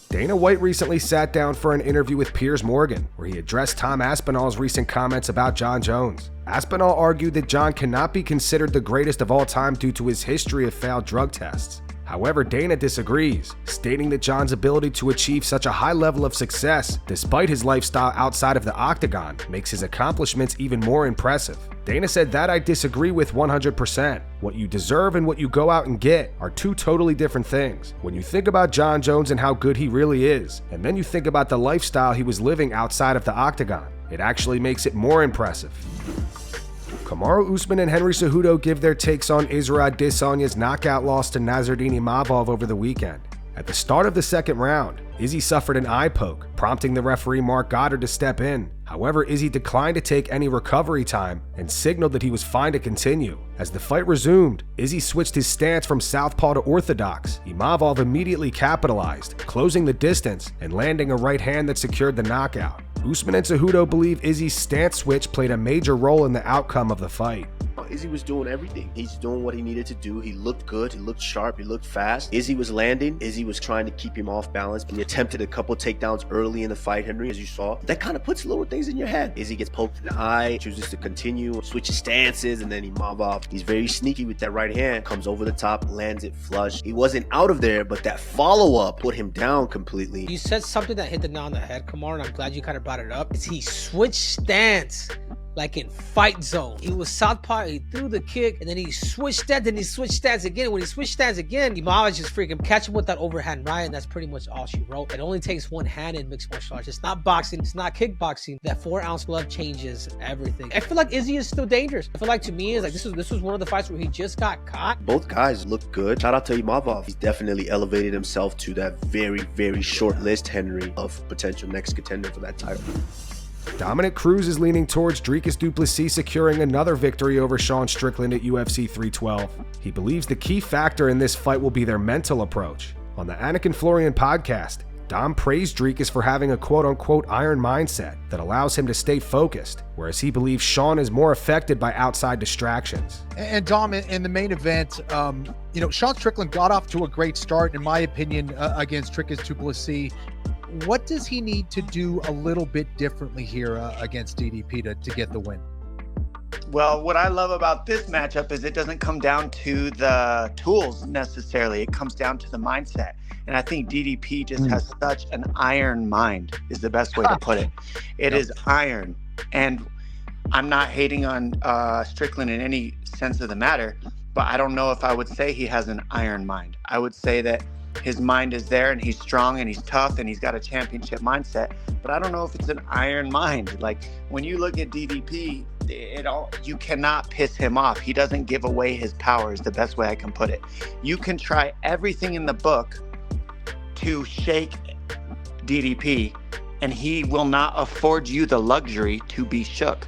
Dana White recently sat down for an interview with Piers Morgan, where he addressed Tom Aspinall's recent comments about Jon Jones. Aspinall argued that Jon cannot be considered the greatest of all time due to his history of failed drug tests. However, Dana disagrees, stating that Jon's ability to achieve such a high level of success, despite his lifestyle outside of the octagon, makes his accomplishments even more impressive. Dana said that I disagree with 100%. What you deserve and what you go out and get are two totally different things. When you think about Jon Jones and how good he really is, and then you think about the lifestyle he was living outside of the octagon, it actually makes it more impressive. Kamaru Usman and Henry Cejudo give their takes on Israel Adesanya's knockout loss to Nassourdine Imavov over the weekend. At the start of the second round, Izzy suffered an eye poke, prompting the referee Mark Goddard to step in. However, Izzy declined to take any recovery time and signaled that he was fine to continue. As the fight resumed, Izzy switched his stance from southpaw to orthodox. Imavov immediately capitalized, closing the distance and landing a right hand that secured the knockout. Usman and Cejudo believe Izzy's stance switch played a major role in the outcome of the fight. Izzy was doing everything. He's doing what he needed to do. He looked good. He looked sharp. He looked fast. Izzy was landing. Izzy was trying to keep him off balance. He attempted a couple takedowns early in the fight, Henry, as you saw. That kind of puts little things in your head. Izzy gets poked in the eye, chooses to continue, switches stances, and then Imavov, he's very sneaky with that right hand, comes over the top, lands it flush. He wasn't out of there, but that follow-up put him down completely. You said something that hit the nail on the head, Kamaru, and I'm glad you kind of brought it up. He switched stance like in fight zone. He was southpaw, he threw the kick, and then he switched stance, then he switched stance again. When he switched stance again, Imavov just freaking catch him with that overhand right, and that's pretty much all she wrote. It only takes one hand in mixed martial arts. It's not boxing, it's not kickboxing. That 4-ounce glove changes everything. I feel like Izzy is still dangerous. I feel like, to me, is like this was one of the fights where he just got caught. Both guys look good. Shout out to Imavov. He's definitely elevated himself to that very, very short list, Henry, of potential next contender for that title. Dominick Cruz is leaning towards Dricus Du Plessis securing another victory over Sean Strickland at UFC 312. He believes the key factor in this fight will be their mental approach. On the Anakin Florian podcast, Dom praised Dricus for having a quote-unquote iron mindset that allows him to stay focused, whereas he believes Sean is more affected by outside distractions. And Dom, in the main event, Sean Strickland got off to a great start, in my opinion, against Dricus Du Plessis. What does he need to do a little bit differently here against DDP to get the win? Well, what I love about this matchup is it doesn't come down to the tools necessarily. It comes down to the mindset. And I think DDP just has such an iron mind, is the best way to put it. It is iron. And I'm not hating on Strickland in any sense of the matter, but I don't know if I would say he has an iron mind. I would say that his mind is there and he's strong and he's tough and he's got a championship mindset, but I don't know if it's an iron mind. Like, when you look at DDP, you cannot piss him off. He doesn't give away his power, is the best way I can put it. You can try everything in the book to shake DDP and he will not afford you the luxury to be shook.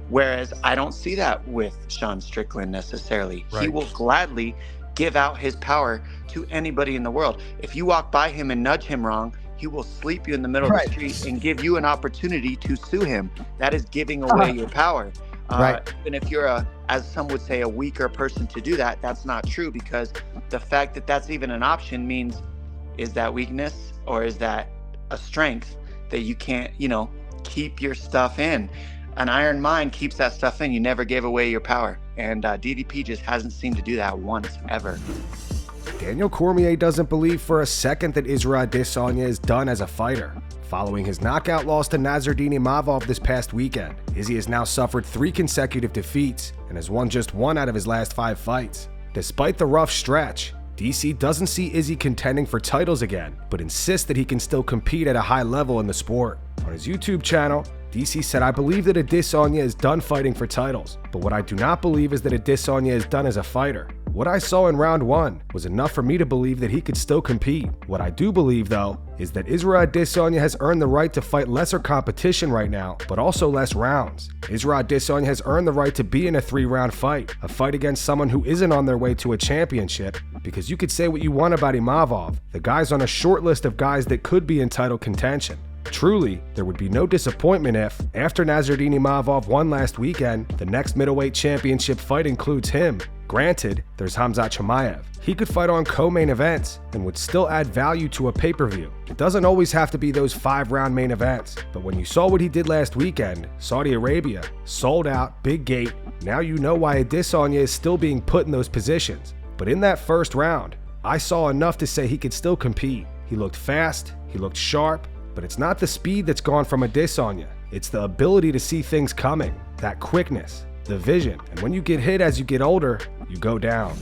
Whereas I don't see that with Sean Strickland necessarily. Right. He will gladly give out his power to anybody in the world. If you walk by him and nudge him wrong, he will sleep you in the middle of the street and give you an opportunity to sue him. That is giving away your power. Even if you're as some would say, a weaker person to do that, that's not true, because the fact that that's even an option means, is that weakness or is that a strength that you can't, keep your stuff in? An iron mind keeps that stuff in. You never gave away your power. And DDP just hasn't seemed to do that once, ever. Daniel Cormier doesn't believe for a second that Israel Adesanya is done as a fighter. Following his knockout loss to Nassourdine Imavov this past weekend, Izzy has now suffered 3 consecutive defeats and has won just 1 out of his last 5 fights. Despite the rough stretch, DC doesn't see Izzy contending for titles again, but insists that he can still compete at a high level in the sport. On his YouTube channel, DC said, "I believe that Adesanya is done fighting for titles, but what I do not believe is that Adesanya is done as a fighter. What I saw in round 1 was enough for me to believe that he could still compete. What I do believe, though, is that Israel Adesanya has earned the right to fight lesser competition right now, but also less rounds. Israel Adesanya has earned the right to be in a 3-round fight, a fight against someone who isn't on their way to a championship, because you could say what you want about Imavov. The guy's on a short list of guys that could be in title contention. Truly, there would be no disappointment if, after Nassourdine Imavov won last weekend, the next middleweight championship fight includes him. Granted, there's Khamzat Chimaev. He could fight on co-main events and would still add value to a pay-per-view. It doesn't always have to be those 5-round main events, but when you saw what he did last weekend, Saudi Arabia, sold out, big gate, now you know why Adesanya is still being put in those positions. But in that first round, I saw enough to say he could still compete. He looked fast, he looked sharp, but it's not the speed that's gone from Adesanya. It's the ability to see things coming, that quickness, the vision. And when you get hit as you get older, you go down.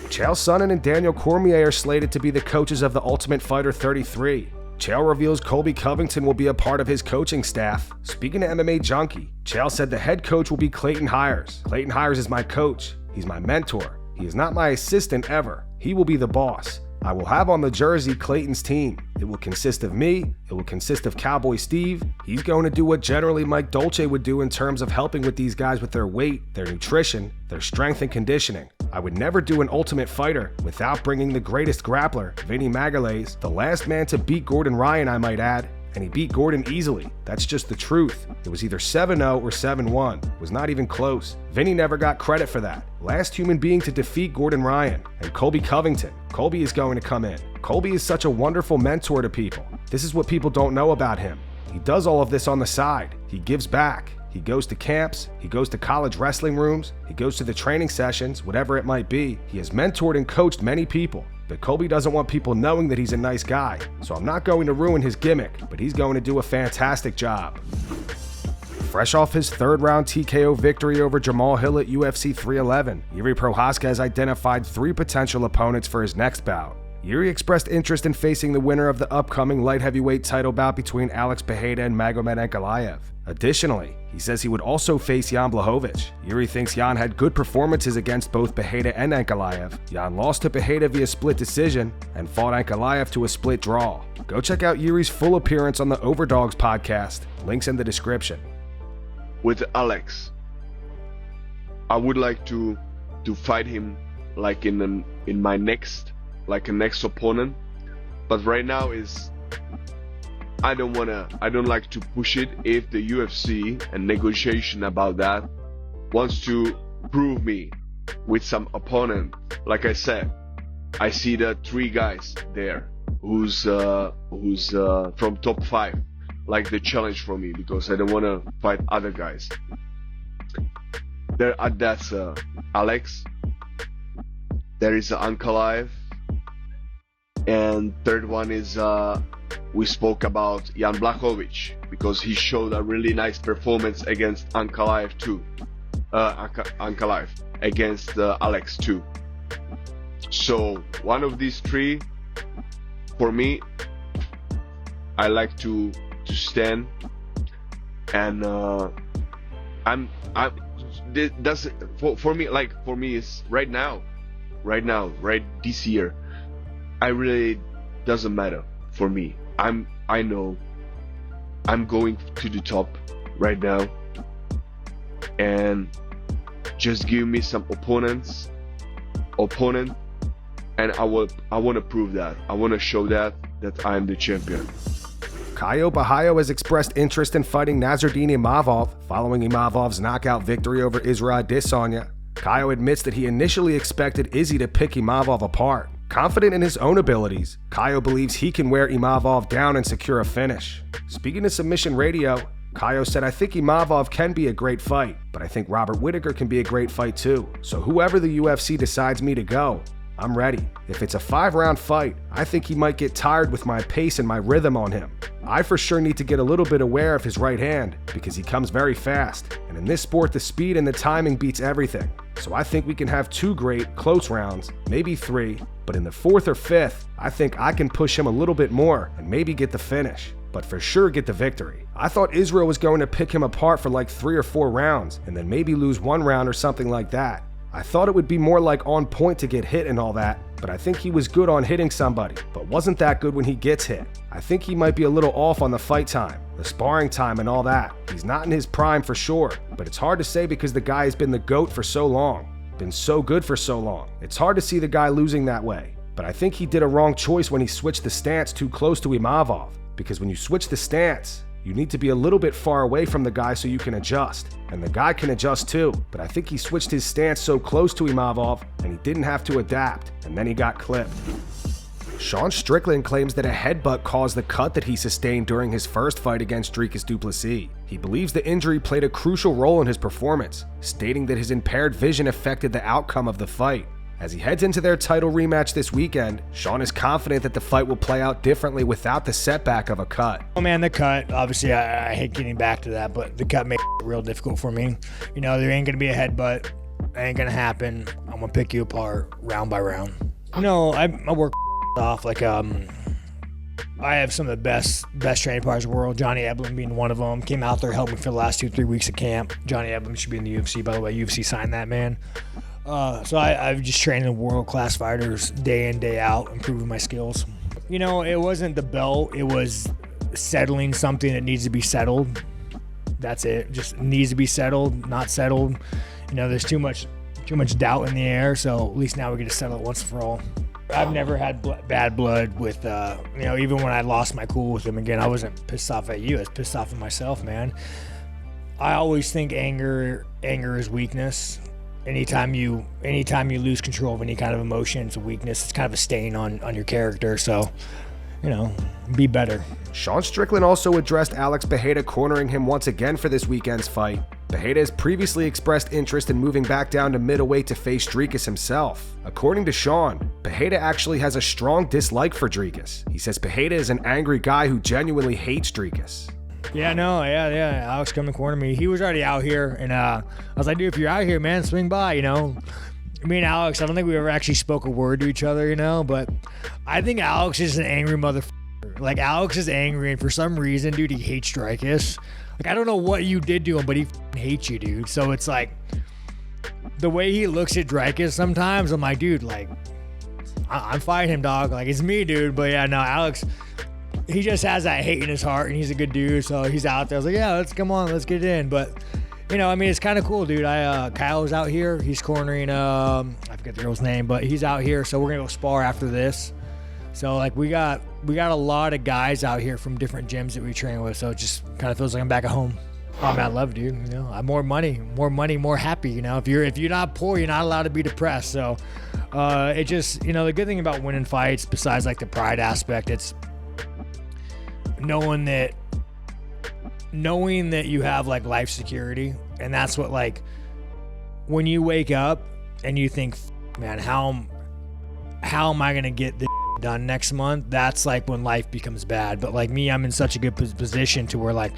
Chael Sonnen and Daniel Cormier are slated to be the coaches of the Ultimate Fighter 33. Chael reveals Colby Covington will be a part of his coaching staff. Speaking to MMA Junkie, Chael said the head coach will be Clayton Hires. Clayton Hires is my coach. He's my mentor. He is not my assistant ever. He will be the boss. I will have on the jersey Clayton's team. It will consist of me. It will consist of Cowboy Steve. He's going to do what generally Mike Dolce would do in terms of helping with these guys with their weight, their nutrition, their strength and conditioning. I would never do an Ultimate Fighter without bringing the greatest grappler, Vinny Magalhaes, the last man to beat Gordon Ryan, I might add. And he beat Gordon easily. That's just the truth. It was either 7-0 or 7-1. It was not even close. Vinny never got credit for that. Last human being to defeat Gordon Ryan. And Colby Covington. Colby is going to come in. Colby is such a wonderful mentor to people. This is what people don't know about him. He does all of this on the side. He gives back. He goes to camps, he goes to college wrestling rooms, he goes to the training sessions, whatever it might be. He has mentored and coached many people, but Colby doesn't want people knowing that he's a nice guy. So I'm not going to ruin his gimmick, but he's going to do a fantastic job. Fresh off his third-round TKO victory over Jamal Hill at UFC 311, Jiri Prochazka has identified 3 potential opponents for his next bout. Jiri expressed interest in facing the winner of the upcoming light heavyweight title bout between Alex Pereira and Magomed Ankalaev. Additionally, he says he would also face Jan Blachowicz. Jiri thinks Jan had good performances against both Pereira and Ankalaev. Jan lost to Pereira via split decision and fought Ankalaev to a split draw. Go check out Jiri's full appearance on the Overdogs podcast. Links in the description. With Alex, I would like to fight him like in my next opponent, but right now is I don't like to push it. If the UFC and negotiation about that wants to prove me with some opponent, like I said, I see the 3 guys there who's from top 5, like the challenge for me, because I don't want to fight other guys. That's Alex. There is Ankalaev. And third one is we spoke about Jan Blachowicz, because he showed a really nice performance against Ankalaev too. Ankalaev against Alex too. So one of these 3, for me, I like to stand, and for me is right now, this year. I really doesn't matter for me. I know I'm going to the top right now, and just give me some opponent, and I want to prove that. I want to show that I'm the champion. Caio Borralho has expressed interest in fighting Nassourdine Imavov following Imavov's knockout victory over Israel Adesanya. Caio admits that he initially expected Izzy to pick Imavov apart. Confident in his own abilities, Caio believes he can wear Imavov down and secure a finish. Speaking to Submission Radio, Caio said, "I think Imavov can be a great fight, but I think Robert Whittaker can be a great fight too. So whoever the UFC decides me to go, I'm ready. If it's a 5-round fight, I think he might get tired with my pace and my rhythm on him. I for sure need to get a little bit aware of his right hand because he comes very fast, and in this sport the speed and the timing beats everything. So I think we can have 2 great, close rounds, maybe 3, but in the 4th or 5th, I think I can push him a little bit more and maybe get the finish, but for sure get the victory. I thought Israel was going to pick him apart for like 3 or 4 rounds and then maybe lose 1 round or something like that. I thought it would be more like on point to get hit and all that, but I think he was good on hitting somebody, but wasn't that good when he gets hit. I think he might be a little off on the fight time, the sparring time and all that. He's not in his prime for sure, but it's hard to say because the guy has been the GOAT for so long, been so good for so long. It's hard to see the guy losing that way. but I think he did a wrong choice when he switched the stance too close to Imavov, because when you switch the stance, you need to be a little bit far away from the guy so you can adjust, and the guy can adjust too, but I think he switched his stance so close to Imavov and he didn't have to adapt, and then he got clipped. Sean Strickland claims that a headbutt caused the cut that he sustained during his first fight against Dricus Du Plessis. He believes the injury played a crucial role in his performance, stating that his impaired vision affected the outcome of the fight. As he heads into their title rematch this weekend, Sean is confident that the fight will play out differently without the setback of a cut. Oh man, the cut, obviously I hate getting back to that, but the cut made it real difficult for me. You know, there ain't gonna be a headbutt, it ain't gonna happen. I'm gonna pick you apart round by round. You know, I work off, like I have some of the best training partners in the world, Johnny Eblen being one of them. Came out there, helped me for the last 2-3 weeks of camp. Johnny Eblen should be in the UFC, by the way. UFC signed that man. So I've just trained in world-class fighters day in, day out, improving my skills. You know, it wasn't the belt, it was settling something that needs to be settled. That's it. Just needs to be settled, not settled. You know, there's too much doubt in the air, so at least now we get to settle it once and for all. I've never had bad blood with, you know, even when I lost my cool with him. Again, I wasn't pissed off at you, I was pissed off at myself, man. I always think anger is weakness. Anytime you lose control of any kind of emotion, it's a weakness. It's kind of a stain on your character. So, you know, be better. Sean Strickland also addressed Alex Pereira cornering him once again for this weekend's fight. Pereira has previously expressed interest in moving back down to middleweight to face Dricus himself. According to Sean, Pereira actually has a strong dislike for Dricus. He says Pereira is an angry guy who genuinely hates Dricus. Yeah, no, yeah. Alex come and corner me. He was already out here, and I was like, dude, if you're out here, man, swing by, you know. Me and Alex, I don't think we ever actually spoke a word to each other, you know, but I think Alex is an angry motherfucker. Like, Alex is angry, and for some reason, dude, he hates Dricus. Like, I don't know what you did to him, but he hates you, dude. So it's like, the way he looks at Dricus sometimes, I'm like, dude, like, I'm fighting him, dog. Like, it's me, dude. But yeah, no, Alex, he just has that hate in his heart, and he's a good dude, so he's out there. I was like, yeah, let's get it in. But, you know, I mean, it's kind of cool, dude. Kyle's out here. He's cornering, I forget the girl's name, but he's out here, so we're going to go spar after this. So, like, we got a lot of guys out here from different gyms that we train with, so it just kind of feels like I'm back at home. Oh, man, I love, dude. You know, I'm more money, more happy. You know, if you're not poor, you're not allowed to be depressed. So, it just, you know, the good thing about winning fights, besides like the pride aspect, it's knowing that you have like life security. And that's what, like, when you wake up and you think, man, how am I gonna get this done next month? That's like when life becomes bad. But like me, I'm in such a good position to where, like,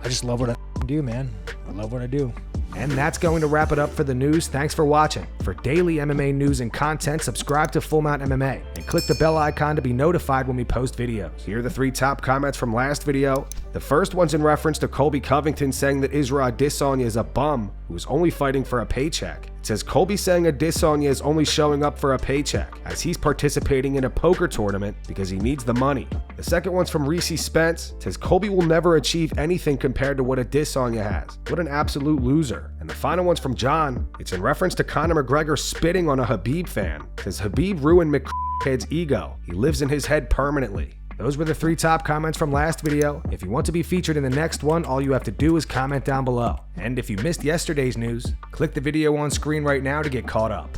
I just love what I do, man. I love what I do. And that's going to wrap it up for the news. Thanks for watching. For daily MMA news and content, subscribe to Full Mount MMA and click the bell icon to be notified when we post videos. Here are the 3 top comments from last video. The first one's in reference to Colby Covington saying that Israel Adesanya is a bum who's only fighting for a paycheck. It says Colby saying Adesanya is only showing up for a paycheck as he's participating in a poker tournament because he needs the money. The second one's from Reese Spence. It says Colby will never achieve anything compared to what Adesanya has. What an absolute loser. And the final one's from John. It's in reference to Conor McGregor spitting on a Khabib fan. It says Khabib ruined McHead's ego. He lives in his head permanently. Those were the 3 top comments from last video. If you want to be featured in the next one, all you have to do is comment down below. And if you missed yesterday's news, click the video on screen right now to get caught up.